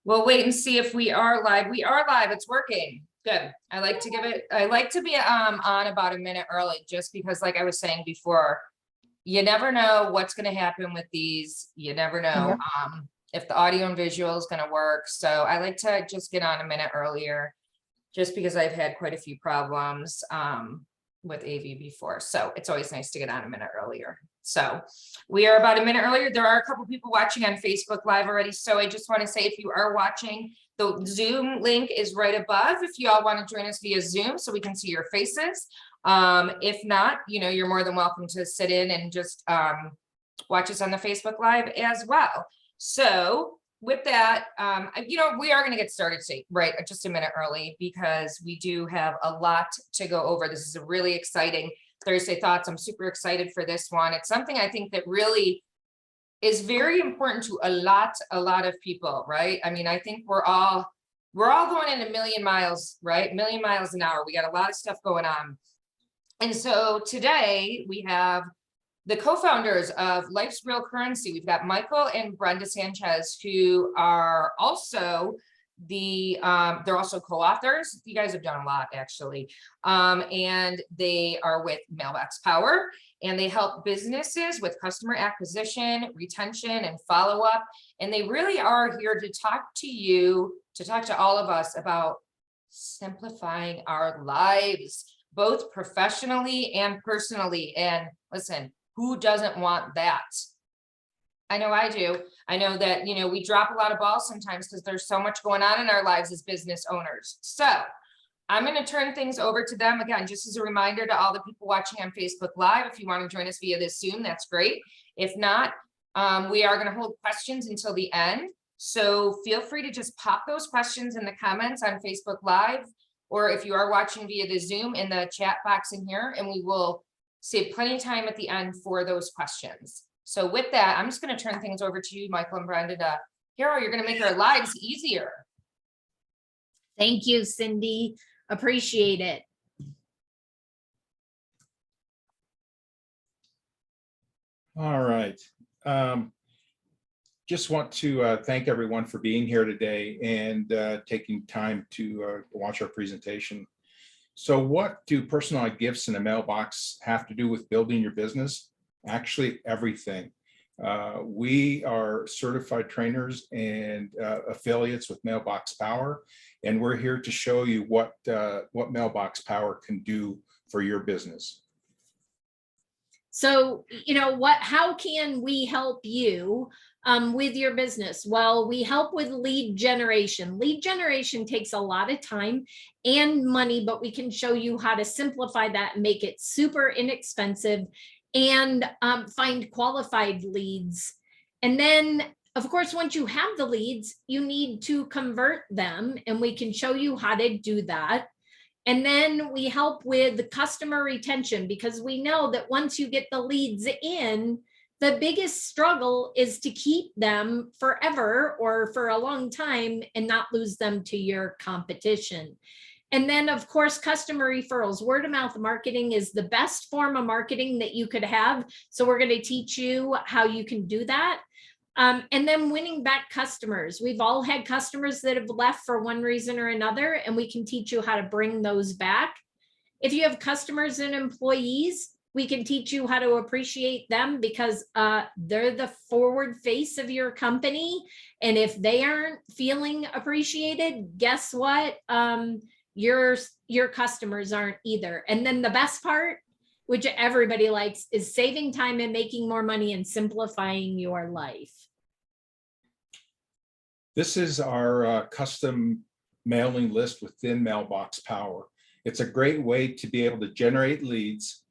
We'll wait and see if we are live. We are live. It's working. Good. I like to be on about a minute early, just because, like I was saying before, you never know what's going to happen with these. You never know if the audio and visual is going to work. So I like to just get on a minute earlier, just because I've had quite a few problems with AV before. So it's always nice to get on a minute earlier. So we are about a minute earlier. There are a couple people watching on Facebook Live already. So I just want to say, if you are watching, the Zoom link is right above if you all want to join us via Zoom so we can see your faces. If not, you're more than welcome to sit in and just watch us on the Facebook Live as well. So with that, we are going to get started right just a minute early, because we do have a lot to go over. This is a really exciting Thursday Thoughts. I'm super excited for this one. It's something I think that really is very important to a lot of people, right? I mean, I think we're all going in a million miles, right? A million miles an hour. We got a lot of stuff going on. And so today we have the co-founders of Life's Real Currency. We've got Michael and Brenda Sanchez, who are also they're also co-authors. You guys have done a lot, actually. And they are with Mailbox Power, and they help businesses with customer acquisition, retention, and follow-up. And they really are here to talk to all of us about simplifying our lives, both professionally and personally. And listen, who doesn't want that? I know I do. I know that, we drop a lot of balls sometimes because there's so much going on in our lives as business owners. So I'm going to turn things over to them. Again, just as a reminder to all the people watching on Facebook Live, if you want to join us via this Zoom, that's great. If not, we are going to hold questions until the end. So feel free to just pop those questions in the comments on Facebook Live, or if you are watching via the Zoom, in the chat box in here, and we will save plenty of time at the end for those questions. So with that, I'm just going to turn things over to you, Michael and Brenda. Hero, you're going to make our lives easier. Thank you, Cindy. Appreciate it. All right. Just want to thank everyone for being here today and taking time to watch our presentation. So what do personalized gifts in a mailbox have to do with building your business? Actually, everything. We are certified trainers and affiliates with Mailbox Power, and we're here to show you what Mailbox Power can do for your business. So, how can we help you with your business? Well, we help with lead generation. Lead generation takes a lot of time and money, but we can show you how to simplify that and make it super inexpensive, and find qualified leads. And then, of course, once you have the leads, you need to convert them, and we can show you how to do that. And then we help with the customer retention, because we know that once you get the leads in, the biggest struggle is to keep them forever or for a long time and not lose them to your competition. And then, of course, customer referrals. Word of mouth marketing is the best form of marketing that you could have. So we're going to teach you how you can do that. And then winning back customers. We've all had customers that have left for one reason or another, and we can teach you how to bring those back. If you have customers and employees, we can teach you how to appreciate them, because they're the forward face of your company. And if they aren't feeling appreciated, guess what? Your customers aren't either. And then the best part, which everybody likes, is saving time and making more money and simplifying your life. This is our custom mailing list within Mailbox Power. It's a great way to be able to generate leads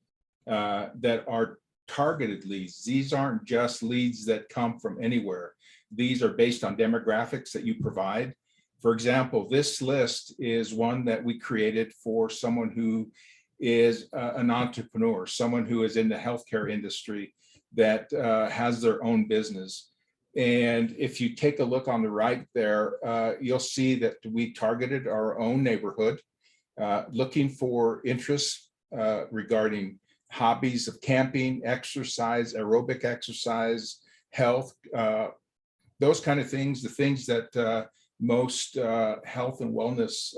that are targeted leads. These aren't just leads that come from anywhere. These are based on demographics that you provide. For example, this list is one that we created for someone who is an entrepreneur, someone who is in the healthcare industry that has their own business. And if you take a look on the right there, you'll see that we targeted our own neighborhood, looking for interests regarding hobbies of camping, exercise, aerobic exercise, health, those kind of things, the things that most health and wellness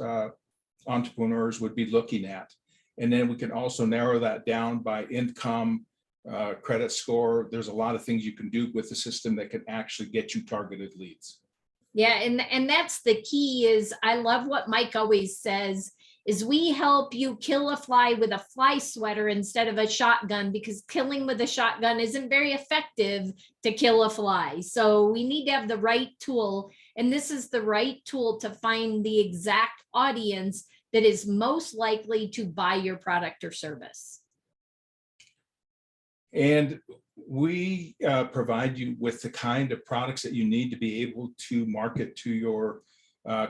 entrepreneurs would be looking at. And then we can also narrow that down by income, credit score. There's a lot of things you can do with the system that can actually get you targeted leads. Yeah, and that's the key. Is I love what Mike always says, is we help you kill a fly with a fly sweater instead of a shotgun, because killing with a shotgun isn't very effective to kill a fly. So we need to have the right tool, and this is the right tool to find the exact audience that is most likely to buy your product or service. And we provide you with the kind of products that you need to be able to market to your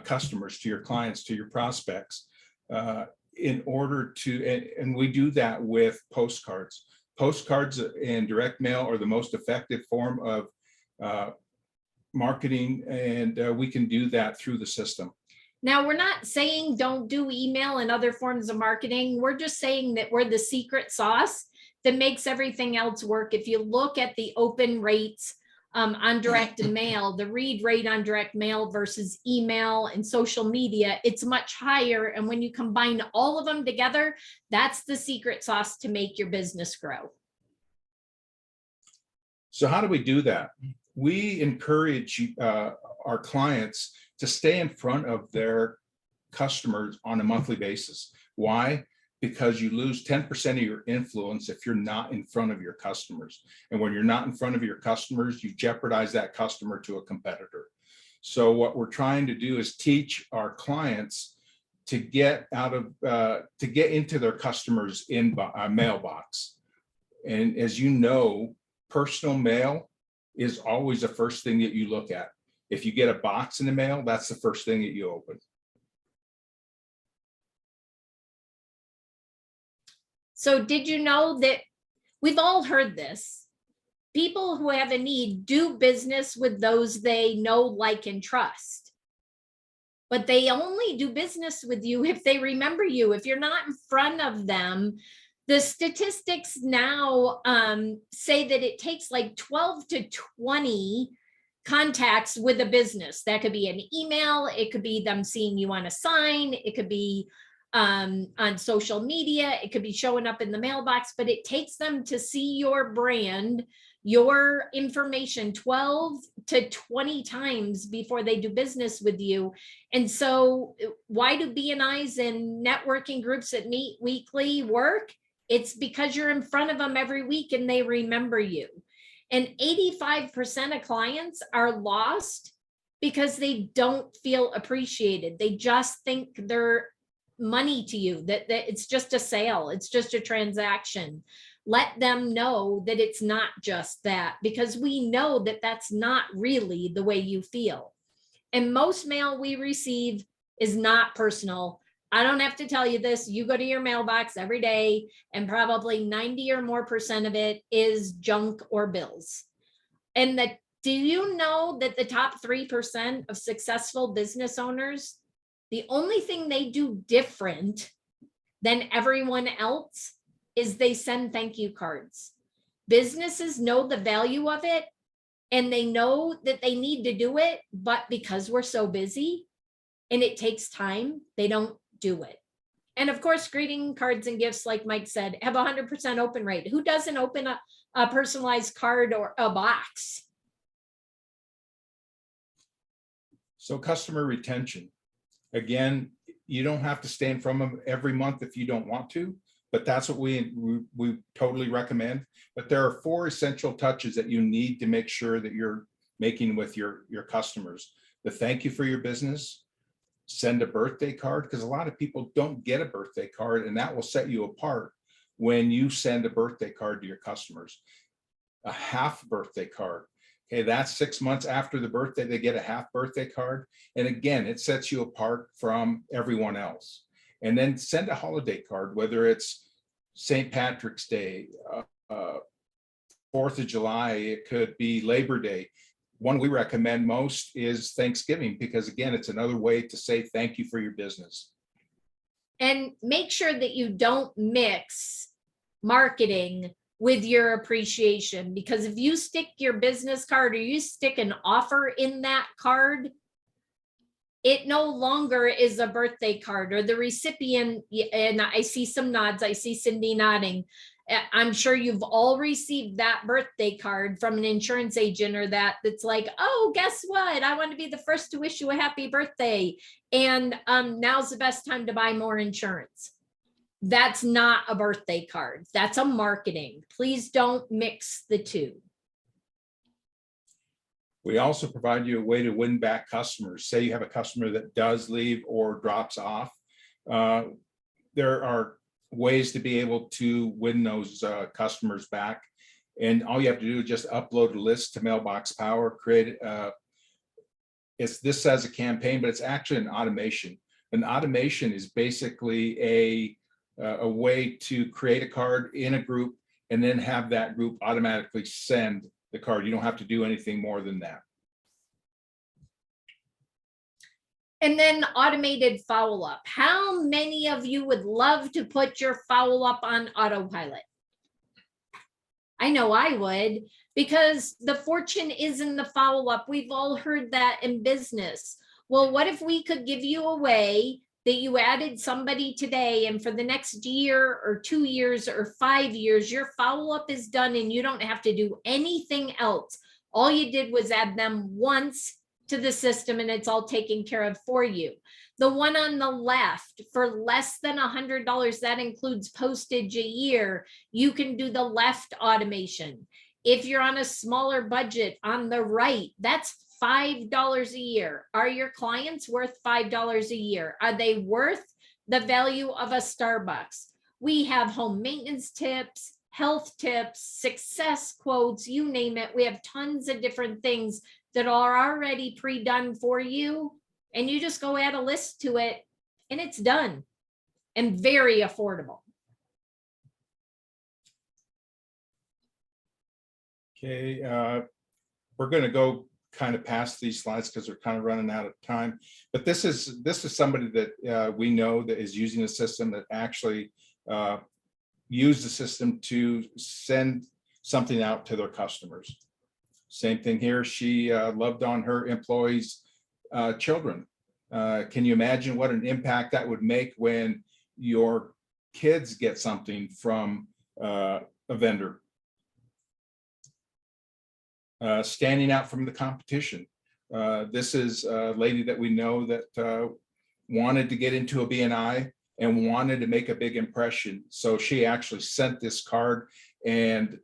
customers, to your clients, to your prospects, in order to, and we do that with postcards. Postcards and direct mail are the most effective form of marketing, and we can do that through the system. Now, we're not saying don't do email and other forms of marketing. We're just saying that we're the secret sauce that makes everything else work. If you look at the open rates on direct mail, the read rate on direct mail versus email and social media, it's much higher. And when you combine all of them together, that's the secret sauce to make your business grow. So how do we do that? We encourage our clients to stay in front of their customers on a monthly basis. Why? Because you lose 10% of your influence if you're not in front of your customers. And when you're not in front of your customers, you jeopardize that customer to a competitor. So what we're trying to do is teach our clients to get into their customers' mailbox. And as you know, personal mail is always the first thing that you look at. If you get a box in the mail, that's the first thing that you open. So did you know that we've all heard this? People who have a need do business with those they know, like, and trust. But they only do business with you if they remember you. If you're not in front of them, the statistics now say that it takes like 12 to 20 contacts with a business. That could be an email, it could be them seeing you on a sign, it could be on social media, it could be showing up in the mailbox, but it takes them to see your brand, your information 12 to 20 times before they do business with you. And so why do BNIs and networking groups that meet weekly work? It's because you're in front of them every week and they remember you. And 85% of clients are lost because they don't feel appreciated. They just think they're money to you, that it's just a sale, it's just a transaction. Let them know that it's not just that, because we know that that's not really the way you feel. And most mail we receive is not personal. I don't have to tell you this. You go to your mailbox every day and probably 90 or more % of it is junk or bills. And do you know that the top 3% of successful business owners, the only thing they do different than everyone else is they send thank you cards. Businesses know the value of it and they know that they need to do it, but because we're so busy and it takes time, they don't do it. And of course, greeting cards and gifts, like Mike said, have 100% open rate. Who doesn't open a personalized card or a box? So customer retention. Again, you don't have to stay in front of them every month if you don't want to, but that's what we totally recommend. But there are 4 essential touches that you need to make sure that you're making with your customers. The thank you for your business, send a birthday card, because a lot of people don't get a birthday card, and that will set you apart when you send a birthday card to your customers. A half birthday card. Okay, that's 6 months after the birthday, they get a half birthday card. And again, it sets you apart from everyone else. And then send a holiday card, whether it's St. Patrick's Day, 4th of July, it could be Labor Day. One we recommend most is Thanksgiving, because again, it's another way to say thank you for your business. And make sure that you don't mix marketing with your appreciation, because if you stick your business card or you stick an offer in that card, it no longer is a birthday card or the recipient, and I see some nods, I see Cindy nodding. I'm sure you've all received that birthday card from an insurance agent or that's like, oh, guess what? I want to be the first to wish you a happy birthday. And now's the best time to buy more insurance. That's not a birthday card. That's a marketing. Please don't mix the two. We also provide you a way to win back customers. Say you have a customer that does leave or drops off. There are ways to be able to win those customers back. And all you have to do is just upload a list to Mailbox Power, create this says a campaign, but it's actually an automation. An automation is basically a way to create a card in a group and then have that group automatically send the card. You don't have to do anything more than that. And then automated follow-up. How many of you would love to put your follow-up on autopilot? I know I would, because the fortune is in the follow-up. We've all heard that in business. Well, what if we could give you a way that you added somebody today, and for the next year or 2 years or 5 years, your follow-up is done and you don't have to do anything else. All you did was add them once to the system and it's all taken care of for you. The one on the left, for less than $100, that includes postage a year, you can do the left automation. If you're on a smaller budget, on the right, that's $5 a year. Are your clients worth $5 a year? Are they worth the value of a Starbucks? We have home maintenance tips, health tips, success quotes, you name it. We have tons of different things that are already pre-done for you. And you just go add a list to it and it's done, and very affordable. Okay, we're going to go kind of past these slides because we're kind of running out of time. But this is somebody that we know that is using a system that actually used the system to send something out to their customers. Same thing here. She loved on her employees' children. Can you imagine what an impact that would make when your kids get something from a vendor? Standing out from the competition. This is a lady that we know that wanted to get into a BNI and wanted to make a big impression. So she actually sent this card and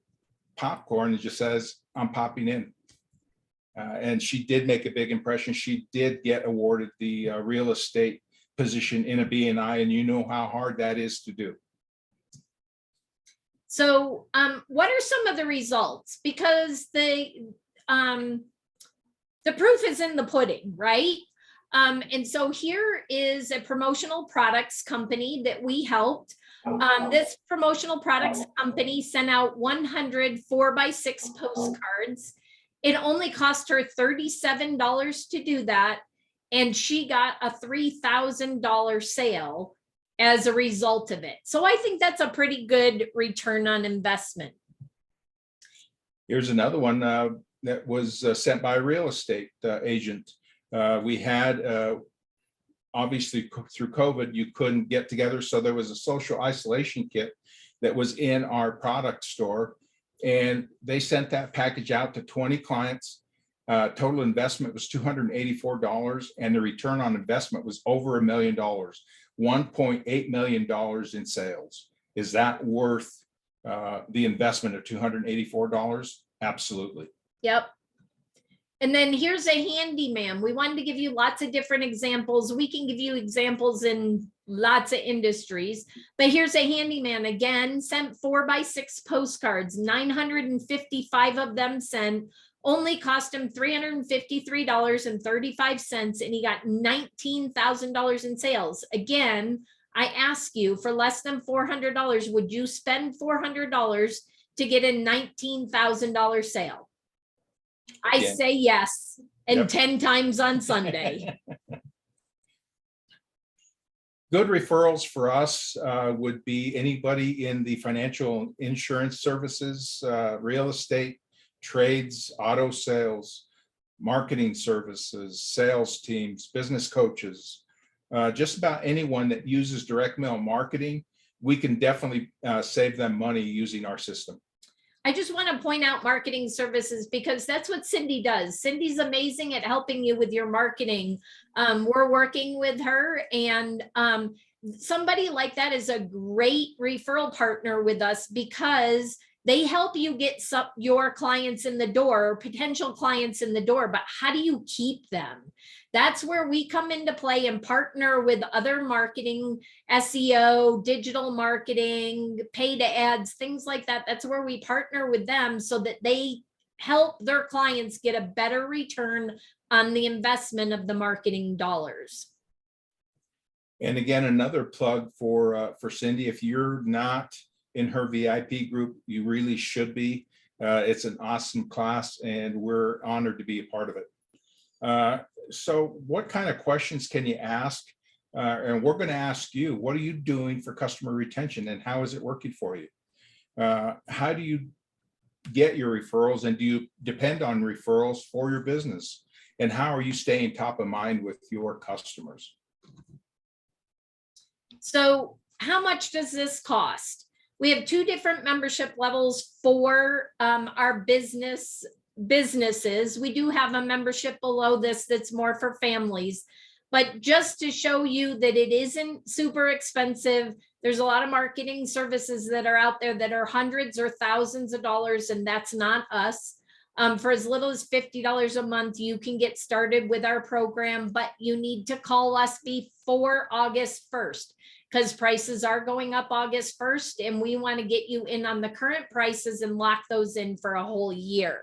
popcorn and just says, I'm popping in. And she did make a big impression. She did get awarded the real estate position in a BNI, and you know how hard that is to do. So what are some of the results? Because the proof is in the pudding, right? And so here is a promotional products company that we helped. This promotional products company sent out 100 4x6 postcards. It only cost her $37 to do that. And she got a $3,000 sale as a result of it. So I think that's a pretty good return on investment. Here's another one that was sent by a real estate agent. We had, obviously through COVID, you couldn't get together. So there was a social isolation kit that was in our product store. And they sent that package out to 20 clients. Total investment was $284. And the return on investment was over $1 million, $1.8 million in sales. Is that worth the investment of $284? Absolutely. Yep. And then here's a handyman. We wanted to give you lots of different examples. We can give you examples in lots of industries, but here's a handyman again, sent 4x6 postcards, 955 of them sent, only cost him $353.35, and he got $19,000 in sales. Again, I ask you, for less than $400, would you spend $400 to get a $19,000 sale? I say yes, and Yep. 10 times on Sunday. Good referrals for us would be anybody in the financial insurance services, real estate, trades, auto sales. marketing services, sales teams, business coaches, just about anyone that uses direct mail marketing, we can definitely save them money using our system. I just want to point out marketing services because that's what Cindy does. Cindy's amazing at helping you with your marketing. We're working with her, and somebody like that is a great referral partner with us because they help you get your clients in the door, or potential clients in the door, but how do you keep them? That's where we come into play and partner with other marketing, SEO, digital marketing, paid ads, things like that. That's where we partner with them so that they help their clients get a better return on the investment of the marketing dollars. And again, another plug for Cindy, if you're not in her VIP group, you really should be. It's an awesome class and we're honored to be a part of it. So what kind of questions can you ask? And we're going to ask you, what are you doing for customer retention and how is it working for you? How do you get your referrals, and do you depend on referrals for your business? And how are you staying top of mind with your customers? So how much does this cost? We have two different membership levels for our businesses. We do have a membership below this that's more for families, but just to show you that it isn't super expensive. There's a lot of marketing services that are out there that are hundreds or thousands of dollars, and that's not us. For as little as $50 a month, you can get started with our program, but you need to call us before August 1st. Because prices are going up August 1st, and we want to get you in on the current prices and lock those in for a whole year.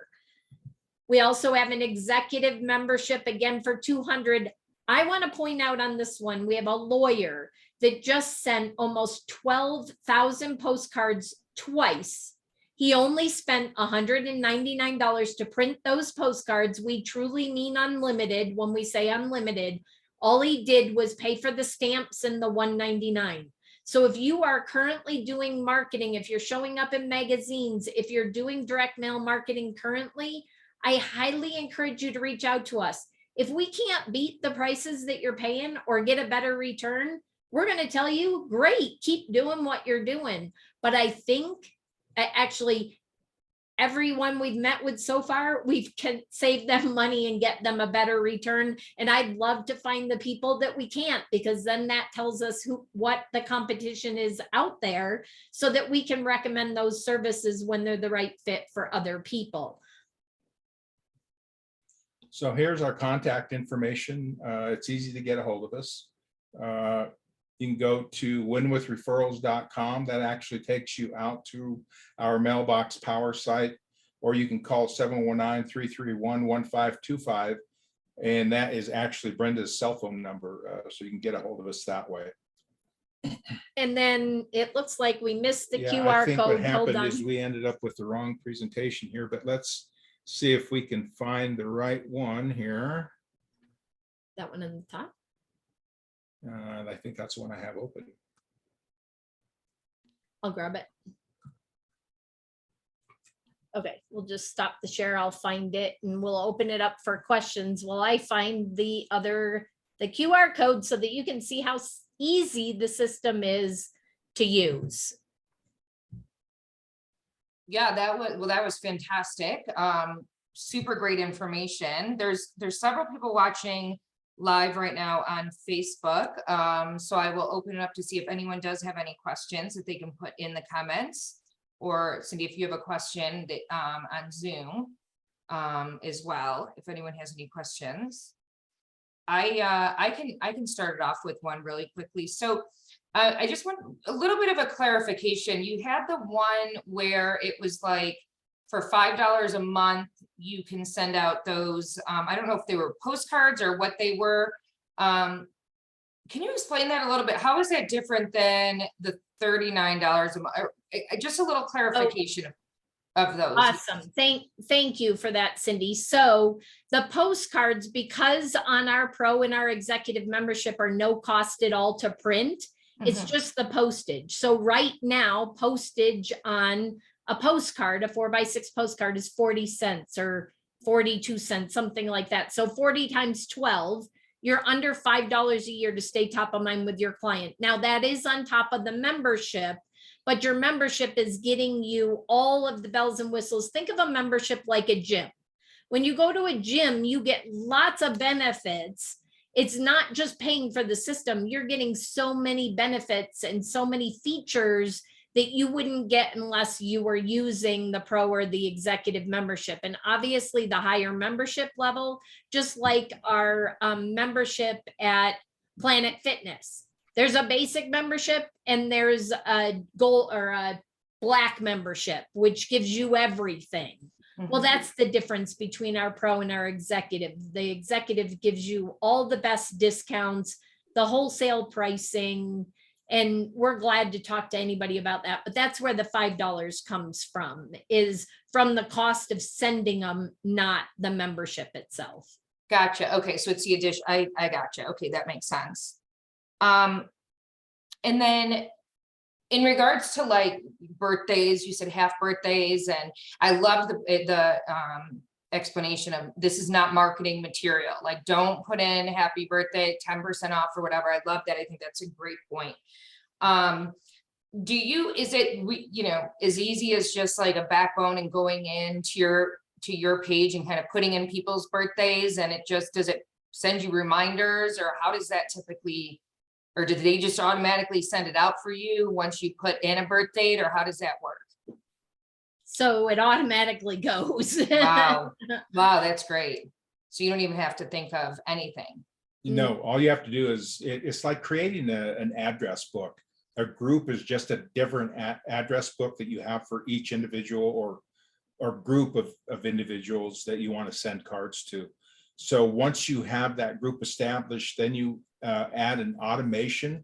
We also have an executive membership, again, for $200. I want to point out on this one, we have a lawyer that just sent almost 12,000 postcards twice. He only spent $199 to print those postcards. We truly mean unlimited when we say unlimited. All he did was pay for the stamps and the $199. So if you are currently doing marketing, if you're showing up in magazines, if you're doing direct mail marketing currently, I highly encourage you to reach out to us. If we can't beat the prices that you're paying or get a better return, we're going to tell you, great, keep doing what you're doing. But I think actually, everyone we've met with so far, we've saved them money and get them a better return. And I'd love to find the people that we can't, because then that tells us what the competition is out there so that we can recommend those services when they're the right fit for other people. So here's our contact information. It's easy to get a hold of us. You can go to winwithreferrals.com. That actually takes you out to our Mailbox Power site, or you can call 719-331-1525. And that is actually Brenda's cell phone number. So you can get a hold of us that way. And then it looks like we missed the Yeah, QR I think code. what happened Hold on. is we ended up with the wrong presentation here, but let's see if we can find the right one here. That one on the top. I think that's the one I have open. I'll grab it. Okay, we'll just stop the share. I'll find it and we'll open it up for questions while I find the QR code so that you can see how easy the system is to use. Yeah, that was fantastic. Super great information. There's several people watching live right now on Facebook. So I will open it up to see if anyone does have any questions that they can put in the comments, or Cindy, if you have a question that on Zoom as well, if anyone has any questions. I can start it off with one really quickly. So I just want a little bit of a clarification. You had the one where it was like for $5 a month, you can send out those, I don't know if they were postcards or what they were. Can you explain that a little bit? How is that different than the $39 a month? Just a little clarification of those. Awesome. Thank you for that, Cindy. So the postcards, because on our pro and our executive membership are no cost at all to print, it's just the postage. So right now, postage on a postcard, a 4x6 postcard is 40 cents or 42 cents, something like that. So 40 times 12, you're under $5 a year to stay top of mind with your client. Now that is on top of the membership, but your membership is getting you all of the bells and whistles. Think of a membership like a gym. When you go to a gym, you get lots of benefits. It's not just paying for the system. You're getting so many benefits and so many features that you wouldn't get unless you were using the pro or the executive membership. And obviously the higher membership level, just like our membership at Planet Fitness, there's a basic membership and there's a gold or a black membership, which gives you everything. Well, that's the difference between our pro and our executive. The executive gives you all the best discounts, the wholesale pricing, and we're glad to talk to anybody about that. But that's where the $5 comes from, is from the cost of sending them, not the membership itself. Gotcha. Okay, so it's the addition. I gotcha. Okay, that makes sense. And then in regards to like birthdays, you said half birthdays, and I love the explanation of this is not marketing material. Like, don't put in happy birthday, 10% off or whatever. I love that. I think that's a great point. Is it, you know, as easy as just like a backbone and going into your page and kind of putting in people's birthdays, and does it send you reminders, or how does that typically, or do they just automatically send it out for you once you put in a birth date, or how does that work? So it automatically goes. Wow. Wow, that's great. So you don't even have to think of anything. No, all you have to do is, it's like creating an address book. A group is just a different address book that you have for each individual or group of individuals that you want to send cards to. So once you have that group established, then you add an automation,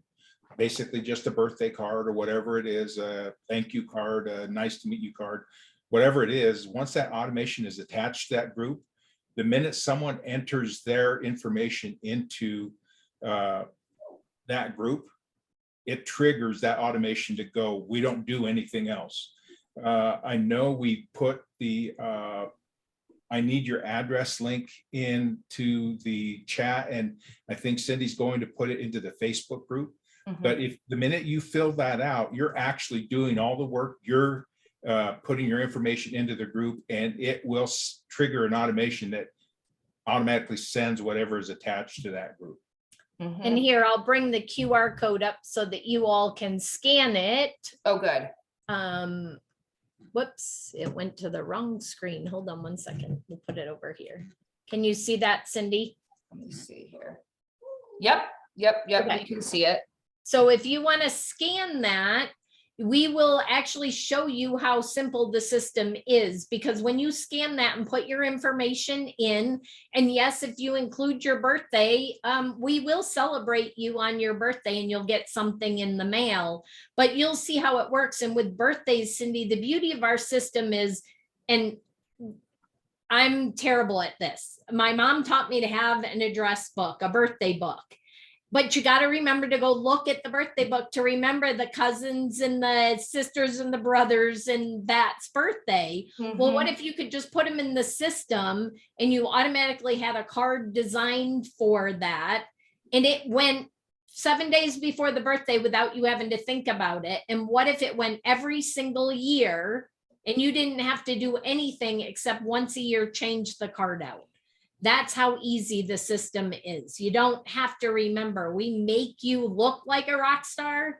basically just a birthday card or whatever it is, a thank you card, a nice to meet you card, whatever it is. Once that automation is attached to that group, the minute someone enters their information into that group, it triggers that automation to go. We don't do anything else. I know we put the I need your address link into the chat, and I think Cindy's going to put it into the Facebook group. But if the minute you fill that out, you're actually doing all the work. You're putting your information into the group, and it will trigger an automation that automatically sends whatever is attached to that group. And here, I'll bring the QR code up so that you all can scan it. Oh, good. Whoops, it went to the wrong screen. Hold on one second. We'll put it over here. Can you see that, Cindy? Let me see here. Yep. Okay. You can see it. So if you want to scan that, we will actually show you how simple the system is, because when you scan that and put your information in, and yes, if you include your birthday, we will celebrate you on your birthday and you'll get something in the mail, but you'll see how it works. And with birthdays, Cindy, the beauty of our system is, and I'm terrible at this. My mom taught me to have an address book, a birthday book. But you got to remember to go look at the birthday book to remember the cousins and the sisters and the brothers and that's birthday. Well, what if you could just put them in the system and you automatically had a card designed for that, and it went 7 days before the birthday without you having to think about it? And what if it went every single year and you didn't have to do anything except once a year change the card out? That's how easy the system is. You don't have to remember. We make you look like a rock star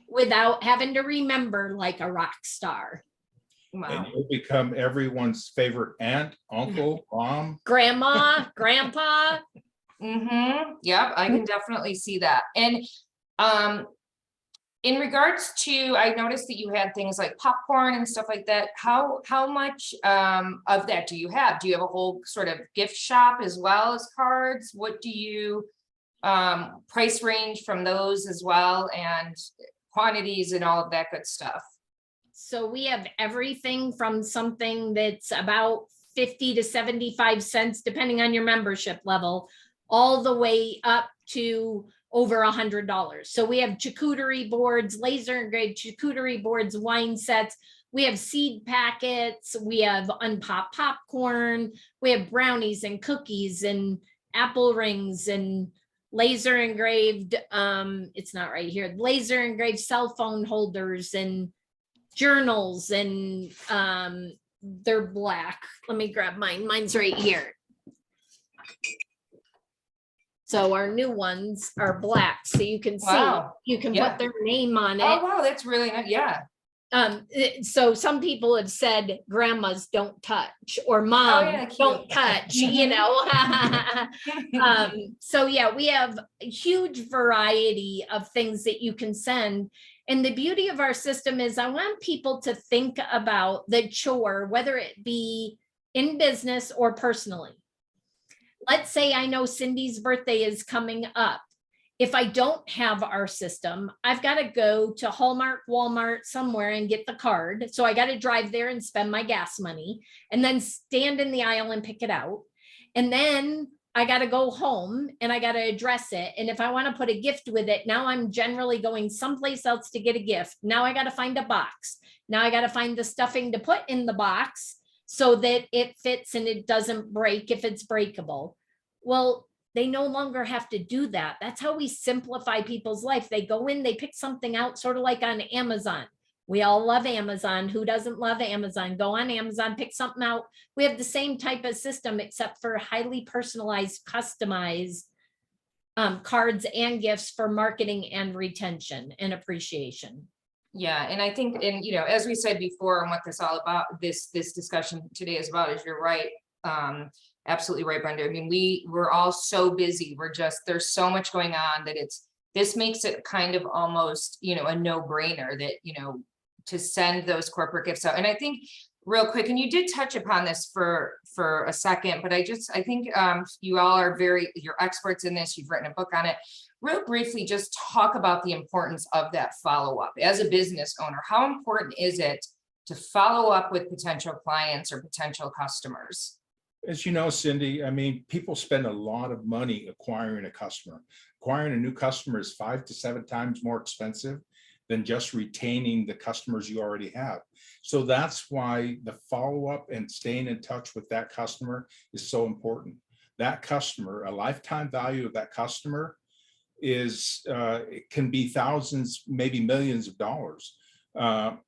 without having to remember like a rock star. Wow. And you'll become everyone's favorite aunt, uncle, mom, grandma, grandpa. Yep, I can definitely see that. And in regards to, I noticed that you had things like popcorn and stuff like that. How much of that do you have? Do you have a whole sort of gift shop as well as cards? What do you price range from those as well, and quantities and all of that good stuff? So we have everything from something that's about 50 to 75 cents, depending on your membership level, all the way up to over $100. So we have charcuterie boards, laser engraved charcuterie boards, wine sets. we have seed packets, we have unpopped popcorn, we have brownies and cookies and apple rings and laser engraved, it's not right here, laser engraved cell phone holders and journals, and they're black. Let me grab mine. Mine's right here. So our new ones are black, so you can see, Wow. you can Yeah. put their name on Oh, it. wow, that's really nice. Yeah. So some people have said grandmas don't touch, or mom yeah, cute. don't touch, you know. So yeah, we have a huge variety of things that you can send. And the beauty of our system is I want people to think about the chore, whether it be in business or personally. Let's say I know Cindy's birthday is coming up. If I don't have our system, I've got to go to Hallmark, Walmart, somewhere and get the card. So I got to drive there and spend my gas money and then stand in the aisle and pick it out. And then I got to go home and I got to address it. And if I want to put a gift with it, now I'm generally going someplace else to get a gift. Now I got to find a box. Now I got to find the stuffing to put in the box so that it fits and it doesn't break if it's breakable. Well, they no longer have to do that. That's how we simplify people's life. They go in, they pick something out, sort of like on Amazon. We all love Amazon. Who doesn't love Amazon? Go on Amazon, pick something out. We have the same type of system, except for highly personalized, customized cards and gifts for marketing and retention and appreciation. Yeah, and I think, and you know, as we said before, and what this all about, this discussion today is about, is you're right. Absolutely right, Brenda. I mean, we're all so busy. There's so much going on that this makes it kind of almost, you know, a no-brainer that, you know, to send those corporate gifts out. And I think real quick, and you did touch upon this for a second, but I think you all are you're experts in this. You've written a book on it. Real briefly, just talk about the importance of that follow-up as a business owner. How important is it to follow up with potential clients or potential customers? As you know, Cindy, I mean, people spend a lot of money acquiring a customer. Acquiring a new customer is 5 to 7 times more expensive than just retaining the customers you already have. So that's why the follow-up and staying in touch with that customer is so important. That customer, a lifetime value of that customer is, it can be thousands, maybe millions of dollars.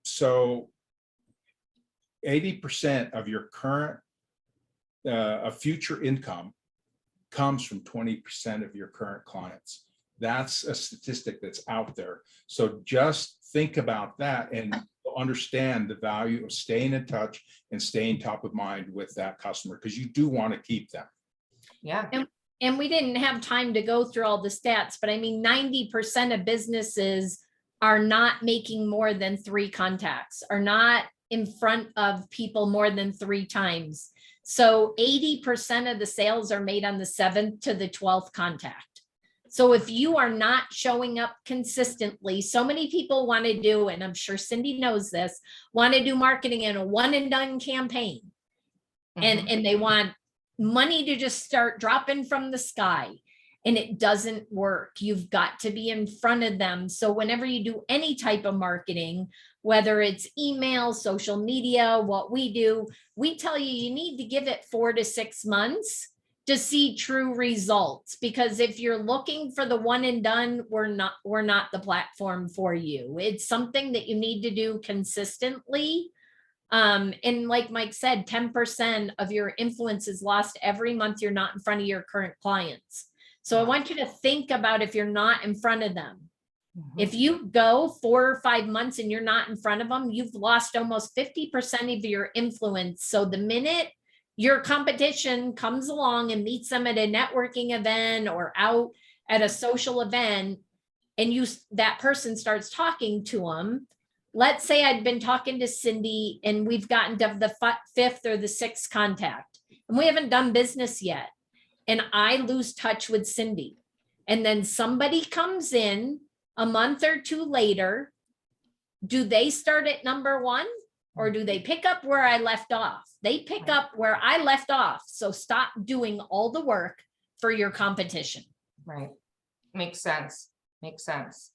So 80% of your current a future income comes from 20% of your current clients. That's a statistic that's out there. So just think about that and understand the value of staying in touch and staying top of mind with that customer, because you do want to keep them. Yeah. And we didn't have time to go through all the stats, but I mean, 90% of businesses are not making more than 3 contacts, are not in front of people more than 3 times. So 80% of the sales are made on the 7th to the 12th contact. So if you are not showing up consistently, so many people want to do, and I'm sure Cindy knows this, want to do marketing in a one and done campaign. And they want money to just start dropping from the sky. And it doesn't work. You've got to be in front of them. So whenever you do any type of marketing, whether it's email, social media, what we do, we tell you need to give it 4 to 6 months to see true results. Because if you're looking for the one and done, we're not the platform for you. It's something that you need to do consistently. And like Mike said, 10% of your influence is lost every month you're not in front of your current clients. So I want you to think about if you're not in front of them. If you go 4 or 5 months and you're not in front of them, you've lost almost 50% of your influence. So the minute your competition comes along and meets them at a networking event or out at a social event, and that person starts talking to them, let's say I'd been talking to Cindy and we've gotten to the 5th or the 6th contact and we haven't done business yet. And I lose touch with Cindy. And then somebody comes in a month or 2 later. Do they start at number 1 or do they pick up where I left off? They pick up where I left off. So stop doing all the work for your competition. Right. Makes sense. Makes sense.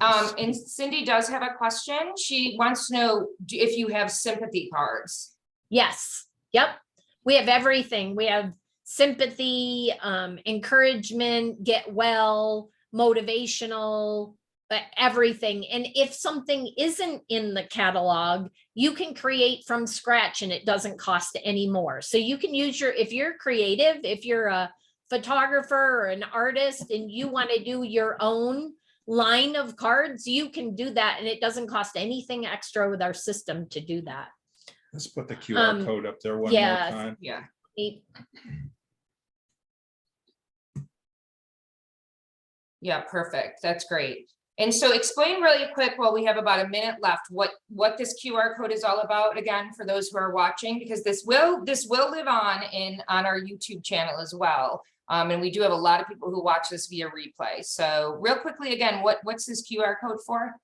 And Cindy does have a question. She wants to know if you have sympathy cards. Yes. Yep. We have everything. We have sympathy, encouragement, get well, motivational, everything. And if something isn't in the catalog, you can create from scratch and it doesn't cost any more. So you can use if you're creative, if you're a photographer or an artist and you want to do your own line of cards, you can do that. And it doesn't cost anything extra with our system to do that. Let's put the QR code up there one yeah. more time. Yeah. Yeah, perfect. That's great. And so explain really quick while we have about a minute left, what this QR code is all about again, for those who are watching, because this will live on our YouTube channel as well. And we do have a lot of people who watch this via replay. So real quickly, again, what's this QR code for?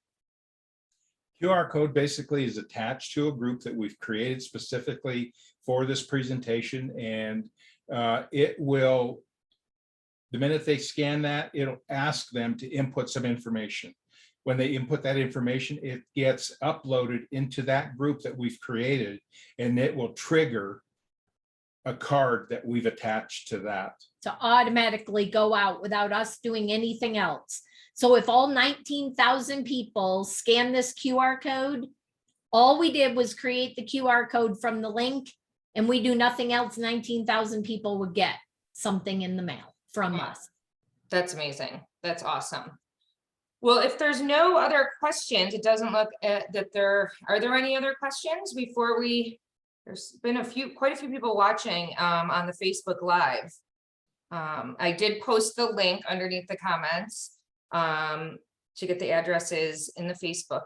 QR code basically is attached to a group that we've created specifically for this presentation, and it will, the minute they scan that, it'll ask them to input some information. When they input that information, it gets uploaded into that group that we've created, and it will trigger a card that we've attached to that. To automatically go out without us doing anything else. So if all 19,000 people scan this QR code, all we did was create the QR code from the link and we do nothing else, 19,000 people would get something in the mail from us. That's amazing. That's awesome. Well, if there's no other questions, it doesn't look that are there any other questions before there's been quite a few people watching on the Facebook Live. I did post the link underneath the comments to get the addresses in the Facebook.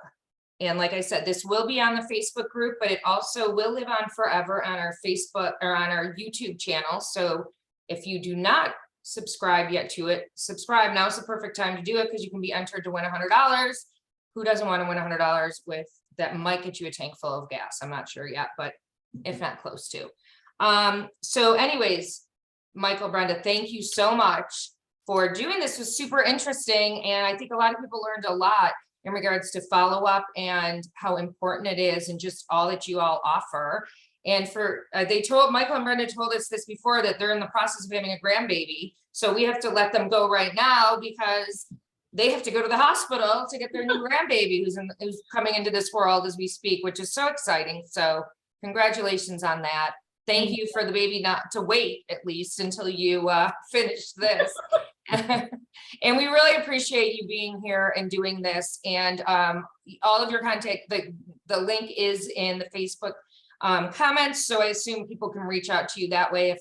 And like I said, this will be on the Facebook group, but it also will live on forever on our Facebook or on our YouTube channel. So if you do not subscribe yet to it, subscribe. Now is the perfect time to do it because you can be entered to win $100. Who doesn't want to win $100 with that might get you a tank full of gas? I'm not sure yet, but if not close to. So anyways, Michael, Brenda, thank you so much for doing this. It was super interesting. And I think a lot of people learned a lot in regards to follow up and how important it is and just all that you all offer. And for Michael and Brenda told us this before, that they're in the process of having a grandbaby. So we have to let them go right now because they have to go to the hospital to get their new grandbaby who's coming into this world as we speak, which is so exciting. So congratulations on that. Thank you for the baby not to wait at least until you finish this. And we really appreciate you being here and doing this. And all of your contact, the link is in the Facebook comments. So I assume people can reach out to you that way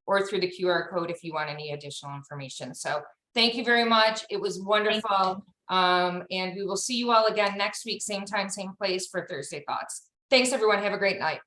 or through the QR code if you want any additional information. So thank you very much. It was wonderful. And we will see you all again next week, same time, same place for Thursday Thoughts. Thanks everyone. Have a great night.